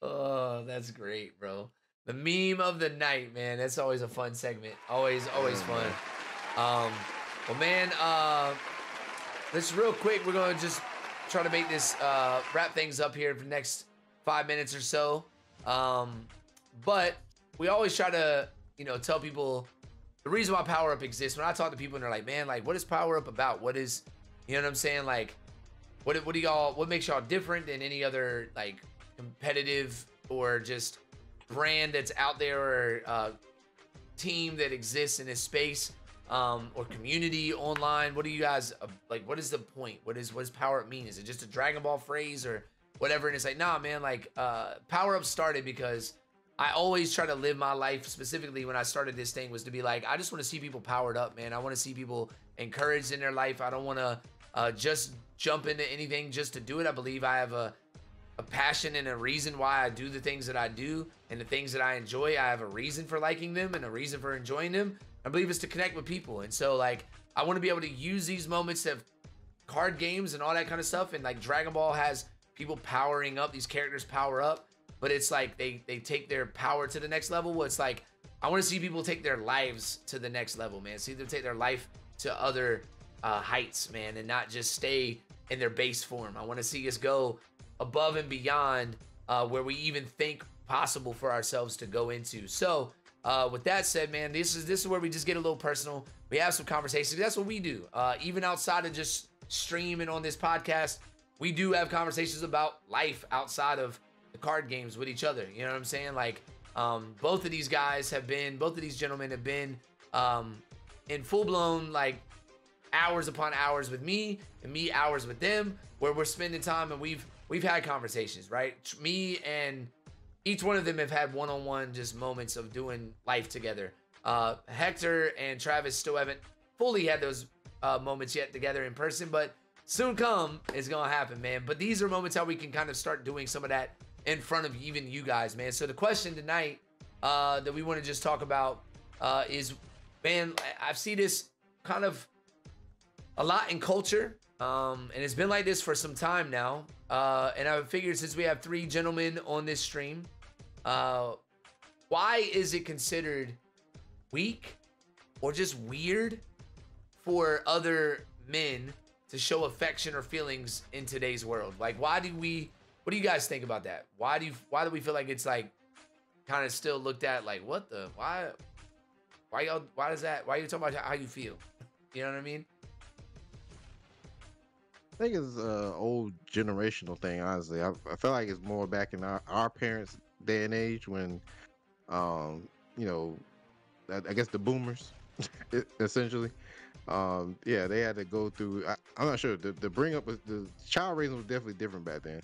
Oh, that's great, bro. The meme of the night, man. That's always a fun segment. Always fun. Well, man, let's real quick. We're gonna just try to make this wrap things up here for the next 5 minutes or so. But we always try to, tell people the reason why Power Up exists. When I talk to people and they're like, man, like, what is Power Up about? What is, you know what I'm saying? Like, what makes y'all different than any other like competitive or just brand that's out there or team that exists in this space or community online? What do you guys like? What is the point? What does Power Up mean? Is it just a Dragon Ball phrase or whatever? And it's like, nah, man, like Power Up started because I always try to live my life, specifically when I started this thing, was to be like, I just want to see people powered up, man. I want to see people encouraged in their life. I don't want to just jump into anything just to do it. I believe I have a passion and a reason why I do the things that I do, and the things that I enjoy, I have a reason for liking them and a reason for enjoying them. I believe it's to connect with people. And so like, I want to be able to use these moments of card games and all that kind of stuff. And like Dragon Ball has people powering up, these characters power up. but it's like they take their power to the next level. Well, it's like I want to see people take their lives to the next level, man. See them take their life to other heights, man, and not just stay in their base form. I want to see us go above and beyond where we even think possible for ourselves to go into. So with that said, man, this is where we just get a little personal. We have some conversations. That's what we do. Even outside of just streaming on this podcast, we do have conversations about life outside of the card games with each other. You know what I'm saying? Like, both of these gentlemen have been in full-blown, like, hours upon hours with me, and me hours with them, where we're spending time, and we've had conversations, right? Me and each one of them have had one-on-one just moments of doing life together. Hector and Travis still haven't fully had those moments yet together in person, but soon come, it's gonna happen, man. But these are moments how we can kind of start doing some of that in front of even you guys, man. So the question tonight that we want to just talk about is, man, I've seen this kind of a lot in culture, and it's been like this for some time now. And I figured since we have 3 gentlemen on this stream, why is it considered weak or just weird for other men to show affection or feelings in today's world? Like, what do you guys think about that? Why do we feel like it's like kind of still looked at like, what the, why are you talking about how you feel? You know what I mean? I think it's an old generational thing, honestly. I feel like it's more back in our parents' day and age when, you know, I guess the boomers, essentially. Yeah, they had to go through. I'm not sure. The bring up was the child raising was definitely different back then.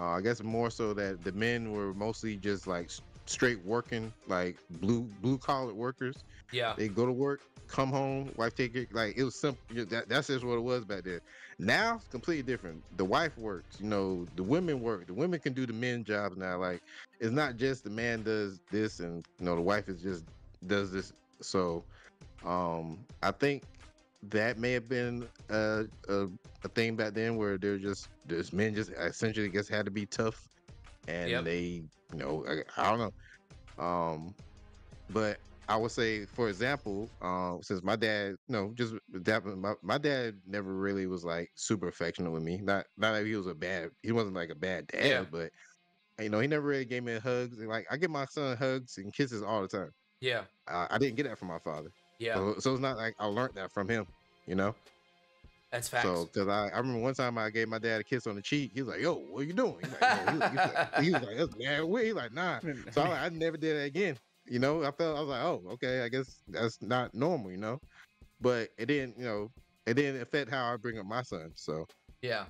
I guess more so that the men were mostly just like straight working, like blue collar workers. Yeah. They go to work, come home, wife take it. Like it was simple. That's just what it was back then. Now it's completely different. The wife works. You know, the women work. The women can do the men jobs now. Like it's not just the man does this and you know the wife is just does this. So, I think that may have been a thing back then where there's men just essentially just had to be tough, and they, you know, I don't know, but I would say, for example, since my dad, you know, just that my dad never really was like super affectionate with me. Not that he wasn't like a bad dad, but you know, he never really gave me hugs. Like I give my son hugs and kisses all the time. Yeah. I didn't get that from my father. Yeah. So it's not like I learned that from him, you know? That's facts. So, because I remember one time I gave my dad a kiss on the cheek. He was like, yo, what are you doing? He's like, he was like, that's mad weird. He's like, nah. So I never did it again. You know, I was like, oh, okay, I guess that's not normal, you know? But it didn't, you know, it didn't affect how I bring up my son, so. Yeah,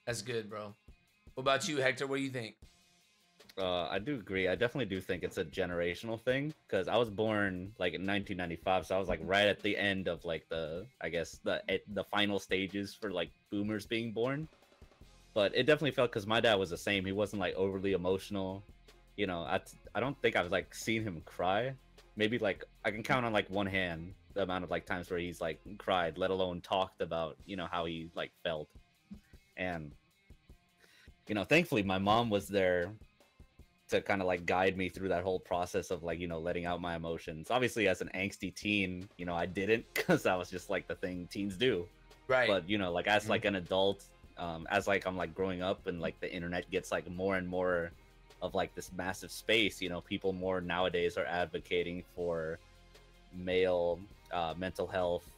that's good, bro. What about you, Hector? What do you think? I do agree. I definitely do think it's a generational thing because I was born like in 1995, so I was like right at the end of like the final stages for like boomers being born. But it definitely felt because my dad was the same. He wasn't like overly emotional. You know, I don't think I've like seen him cry. Maybe like I can count on like one hand the amount of like times where he's like cried, let alone talked about, you know, how he like felt. And you know, thankfully my mom was there to kind of like guide me through that whole process of like, you know, letting out my emotions. Obviously as an angsty teen, you know, I didn't because that was just like the thing teens do. Right. But you know, like as like an adult, as like I'm like growing up and like the internet gets like more and more of like this massive space, you know, people more nowadays are advocating for male mental health,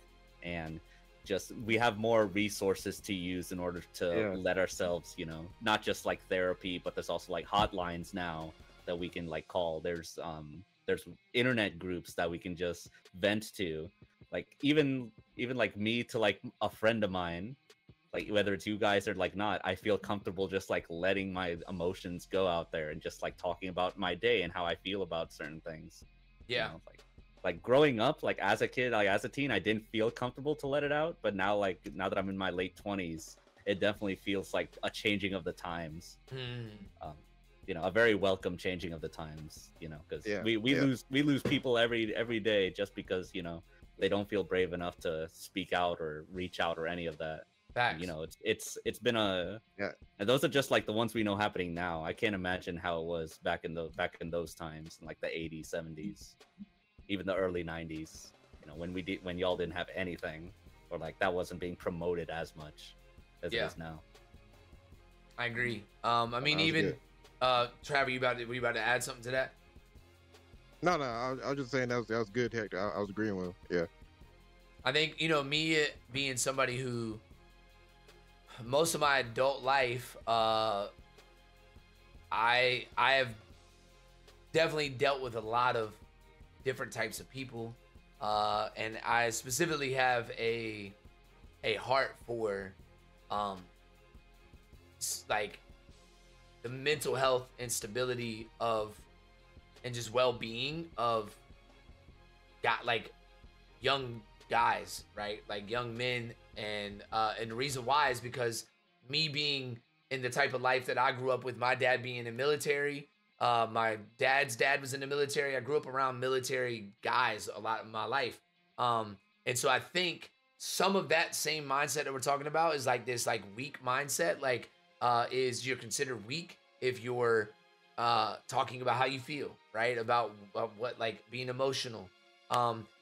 and just we have more resources to use in order to let ourselves, you know, not just like therapy, but there's also like hotlines now that we can like call. There's internet groups that we can just vent to, like even like me to like a friend of mine, like whether it's you guys or like not, I feel comfortable just like letting my emotions go out there and just like talking about my day and how I feel about certain things. Yeah. You know, like growing up, like as a kid, like as a teen, I didn't feel comfortable to let it out. But now, like now that I'm in my late 20s, it definitely feels like a changing of the times. You know, a very welcome changing of the times. You know, because we lose people every day just because, you know, they don't feel brave enough to speak out or reach out or any of that. Facts. You know, it's been a Yeah. and those are just like the ones we know happening now. I can't imagine how it was back in those times, in like the 80s, 70s, even the early 90s. You know, when y'all didn't have anything, or like that wasn't being promoted as much as it is now. I agree. I mean, even Travis, were you about to add something to that? No, I was just saying that was good, Hector. I was agreeing with him. Yeah. I think, you know, me being somebody who most of my adult life, I have definitely dealt with a lot of different types of people, and I specifically have a heart for like the mental health and stability of and just well-being of like young guys, right? Like young men, and the reason why is because me being in the type of life that I grew up with, my dad being in the military, my dad's dad was in the military. I grew up around military guys a lot of my life, and so I think some of that same mindset that we're talking about is like this like weak mindset, like is you're considered weak if you're talking about how you feel, right? About what, like being emotional.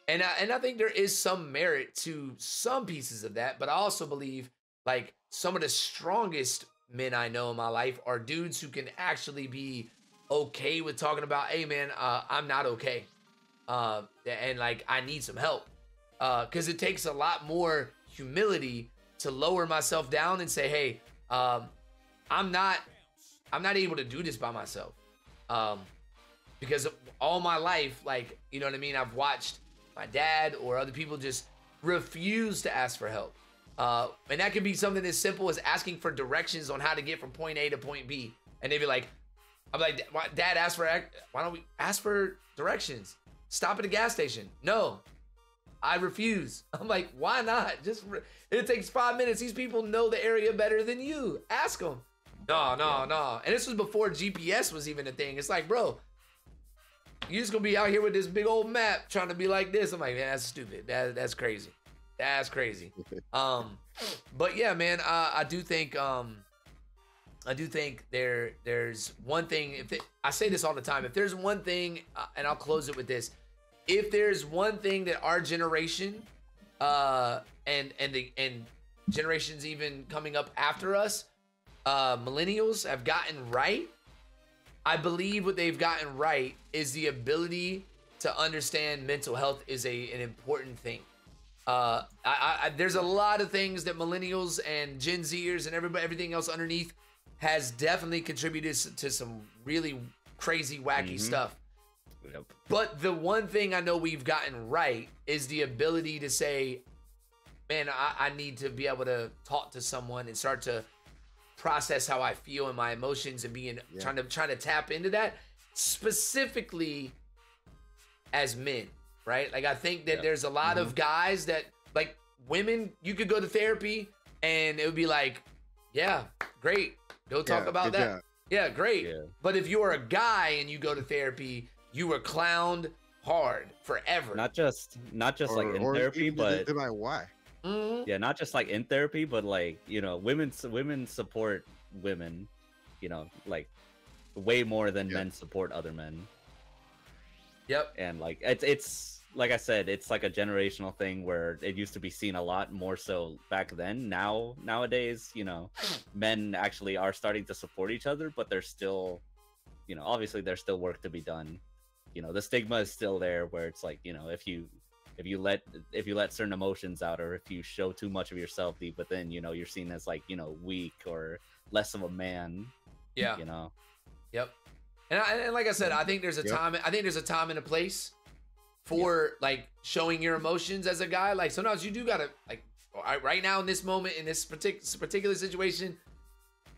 And I think there is some merit to some pieces of that, but I also believe like some of the strongest men I know in my life are dudes who can actually be okay with talking about, hey man, I'm not okay. And like, I need some help. Cause it takes a lot more humility to lower myself down and say, hey, I'm not able to do this by myself. Because all my life, like, you know what I mean? I've watched my dad or other people just refuse to ask for help. And that could be something as simple as asking for directions on how to get from point A to point B. And they'd be like, I'm like, Dad, why don't we ask for directions? Stop at a gas station. No, I refuse. I'm like, why not? It takes 5 minutes. These people know the area better than you. Ask them. No. And this was before GPS was even a thing. It's like, bro, you just gonna be out here with this big old map trying to be like this. I'm like, man, that's stupid. That's crazy. That's crazy. But yeah, man, I do think there's one thing. I say this all the time. If there's one thing, and I'll close it with this. If there's one thing that our generation, and generations even coming up after us, millennials have gotten right, I believe what they've gotten right is the ability to understand mental health is an important thing. There's a lot of things that millennials and Gen Zers and everything else underneath has definitely contributed to some really crazy, wacky stuff. Yep. But the one thing I know we've gotten right is the ability to say, man, I need to be able to talk to someone and start to process how I feel and my emotions and trying to tap into that specifically as men, right? Like, I think that there's a lot of guys that, like, women, you could go to therapy and it would be like, yeah, great, go talk about that. Job. Yeah, great. Yeah. But if you're a guy and you go to therapy, you were clowned hard forever. Not just like in therapy, but like, why? Yeah, not just like in therapy, but like, you know, women support women, you know, like way more than men support other men. Yep. And like it's like I said, it's like a generational thing where it used to be seen a lot more so back then. Nowadays, you know, men actually are starting to support each other, but there's still, you know, obviously there's still work to be done. You know, the stigma is still there where it's like, you know, if you let certain emotions out, or if you show too much of yourself deep within, you know, you're seen as like, you know, weak or less of a man. Yeah. You know. Yep. And like I said, I think there's a time. I think there's a time and a place for like showing your emotions as a guy. Like sometimes you do gotta, like, right now in this moment, in this particular situation,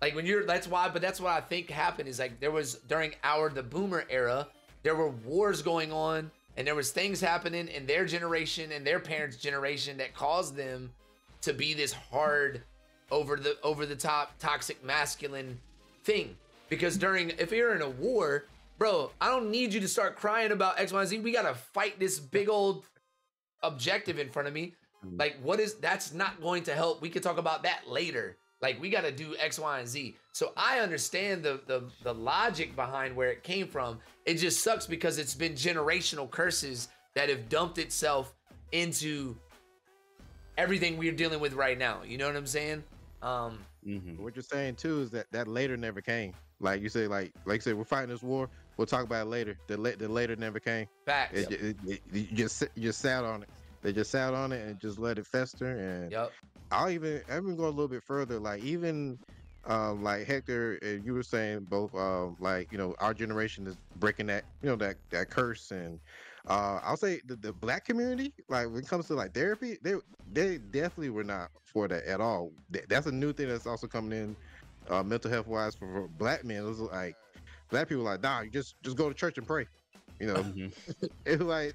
like when you're, that's what I think happened is like there was during the boomer era, there were wars going on. And there was things happening in their generation and their parents' generation that caused them to be this hard, over the top, toxic masculine thing. Because if you're in a war, bro, I don't need you to start crying about X, Y, Z. We gotta fight this big old objective in front of me. Like, that's not going to help. We could talk about that later. Like, we got to do X, Y, and Z. So I understand the logic behind where it came from. It just sucks because it's been generational curses that have dumped itself into everything we're dealing with right now. You know what I'm saying? What you're saying too is that later never came. Like you say, like you said, we're fighting this war. We'll talk about it later. The later never came. Facts. You just sat on it. They just sat on it and just let it fester. And I'll even go a little bit further. Like even like Hector, you were saying both. Like our generation is breaking that that curse. And I'll say the Black community, like when it comes to like therapy, they definitely were not for that at all. That's a new thing that's also coming in, mental health wise for Black men. It was like Black people like, nah, you just go to church and pray. It's like,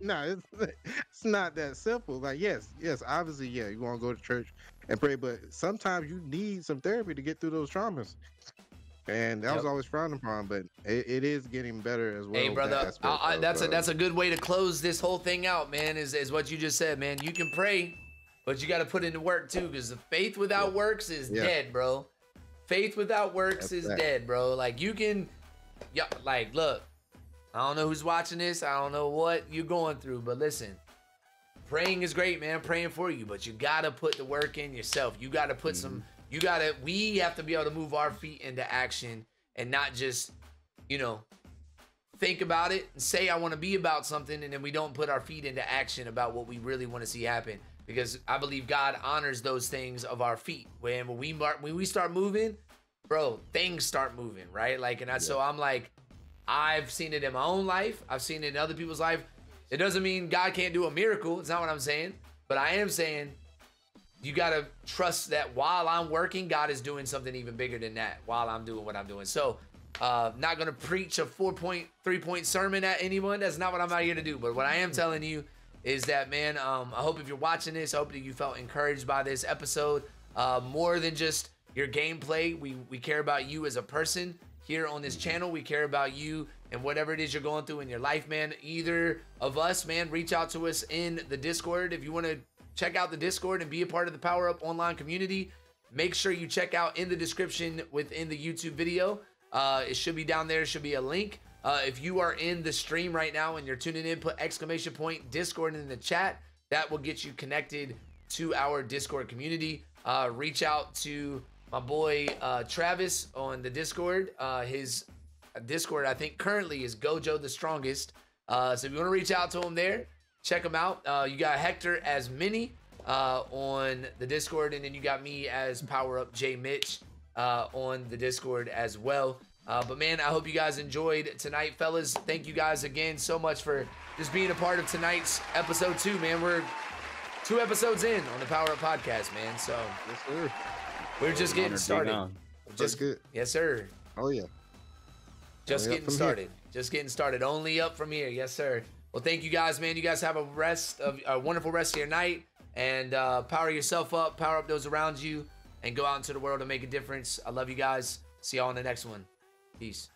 nah, it's not that simple. Like, yes, obviously, you want to go to church and pray, but sometimes you need some therapy to get through those traumas. And that was always frowned upon, but it is getting better as well. Hey, brother, that's a good way to close this whole thing out, man. Is what you just said, man. You can pray, but you got to put into work too, because the faith without works is dead, bro. Faith without works is dead, bro. Like you can, like look. I don't know who's watching this. I don't know what you're going through, but listen, praying is great, man. Praying for you, but you gotta put the work in yourself. You gotta put some. We have to be able to move our feet into action and not just, think about it and say I want to be about something, and then we don't put our feet into action about what we really want to see happen. Because I believe God honors those things of our feet. When we start moving, bro, things start moving, right? Like, so I'm like, I've seen it in my own life. I've seen it in other people's life. It doesn't mean God can't do a miracle. It's not what I'm saying. But I am saying you got to trust that while I'm working, God is doing something even bigger than that while I'm doing what I'm doing. So not going to preach a 3-point sermon at anyone. That's not what I'm out here to do. But what I am telling you is that, man, I hope if you're watching this, I hope that you felt encouraged by this episode. More than just your gameplay, we care about you as a person. Here on this channel, we care about you and whatever it is you're going through in your life, man. Either of us, man, reach out to us in the Discord. If you want to check out the Discord and be a part of the Power Up online community, make sure you check out in the description within the YouTube video. It should be down there. It should be a link. If you are in the stream right now and you're tuning in, put !Discord in the chat. That will get you connected to our Discord community. Reach out to my boy Travis on the Discord. His Discord, I think, currently is Gojo the Strongest. So if you want to reach out to him there, check him out. You got Hector as Mini on the Discord, and then you got me as PowerUp J Mitch on the Discord as well. But man, I hope you guys enjoyed tonight, fellas. Thank you guys again so much for just being a part of tonight's episode 2, man. We're 2 episodes in on the Power Up podcast, man. So yes, sir. We're just getting started. Just good. Yes, sir. Oh yeah. Just getting started. Just getting started. Only up from here. Yes, sir. Well, thank you guys, man. You guys have a wonderful rest of your night, and power yourself up, power up those around you, and go out into the world and make a difference. I love you guys. See y'all on the next one. Peace.